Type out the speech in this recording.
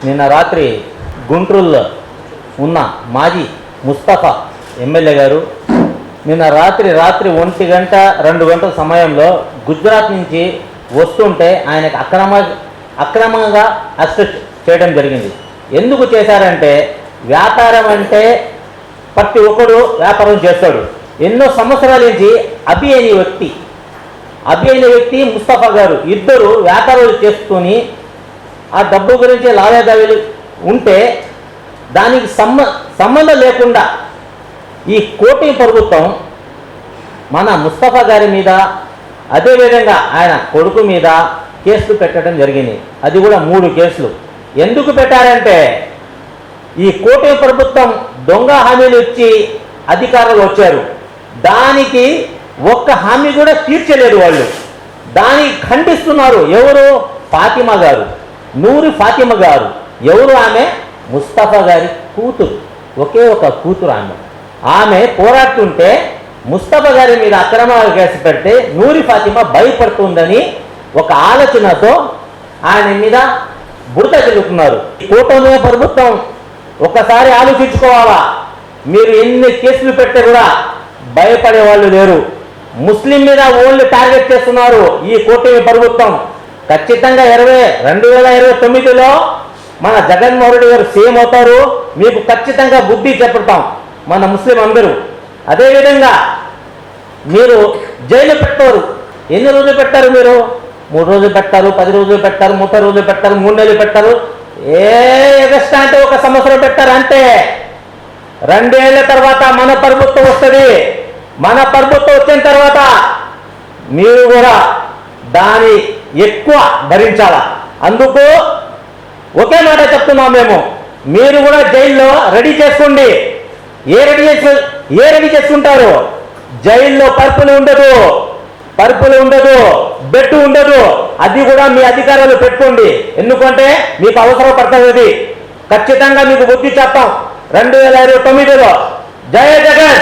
నిన్న రాత్రి గుంటూరులో ఉన్న మాజీ ముస్తఫా ఎమ్మెల్యే గారు నిన్న రాత్రి 1 గంట 2 గంటల సమయంలో గుజరాత్ నుంచి వస్తుంటే ఆయనకు అక్రమంగా అరెస్ట్ చేయడం జరిగింది. ఎందుకు చేశారంటే, వ్యాపారం అంటే ప్రతి ఒక్కడు వ్యాపారం చేస్తాడు. ఎన్నో సంవత్సరాల నుంచి అభి అనే వ్యక్తి ముస్తఫా గారు ఇద్దరు వ్యాపారాలు చేసుకొని ఆ డబ్బు గురించి లావాదేవీలు ఉంటే దానికి సంబంధం లేకుండా ఈ కూటమి ప్రభుత్వం మన ముస్తఫా గారి మీద, అదేవిధంగా ఆయన కొడుకు మీద కేసులు పెట్టడం జరిగింది. అది కూడా 3 కేసులు. ఎందుకు పెట్టారంటే, ఈ కూటమి ప్రభుత్వం దొంగ హామీలు ఇచ్చి అధికారులు వచ్చారు, దానికి ఒక్క హామీ కూడా తీర్చలేదు వాళ్ళు. దానికి ఖండిస్తున్నారు. ఎవరు? ఫాతిమా గారు, నూరి ఫాతిమా గారు. ఎవరు ఆమె? ముస్తఫా గారి కూతురు, ఒకే ఒక కూతురు ఆమె పోరాడుతుంటే ముస్తఫా గారి మీద అక్రమాలు కేసు పెడితే నూరి ఫాతిమా భయపడుతుందని ఒక ఆలోచనతో ఆయన మీద బురద జల్లుతున్నారు. కూటమి ప్రభుత్వం ఒకసారి ఆలోచించుకోవాలా. మీరు ఎన్ని కేసులు పెడితే కూడా భయపడే వాళ్ళు లేరు. ముస్లిం మీద ఓన్లీ టార్గెట్ చేస్తున్నారు ఈ కూటమి ప్రభుత్వం. ఖచ్చితంగా 2029లో మన జగన్మోహన్ రెడ్డి గారు సీఎం అవుతారు. మీకు ఖచ్చితంగా బుద్ధి చెప్పుతాం మన ముస్లిం అందరూ. అదేవిధంగా మీరు జైలు పెట్టారు. ఎన్ని రోజులు పెట్టారు మీరు? 3 రోజులు పెట్టారు, 10 రోజులు పెట్టారు, 30 రోజులు పెట్టారు, 3 నెలలు పెట్టారు. ఎగస్ట్రా అంటే 1 సంవత్సరం పెట్టారు అంతే. 2 ఏళ్ల తర్వాత మన ప్రభుత్వం వస్తుంది. మన ప్రభుత్వం వచ్చిన తర్వాత మీరు కూడా దాని ఎక్కువ భరించాలా. అందుకు ఒకే మాట చెప్తున్నాం మేము, మీరు కూడా జైల్లో రెడీ చేసుకోండి. ఏ రెడీ చేసుకుంటారు? జైల్లో పరుపులు ఉండదు, బెడ్ ఉండదు. అది కూడా మీ అధికారులు పెట్టుకోండి. ఎందుకంటే మీకు అవసరం పడుతుంది. ఖచ్చితంగా మీకు బుద్ధి చెప్తాం 2029లో. జై జగన్.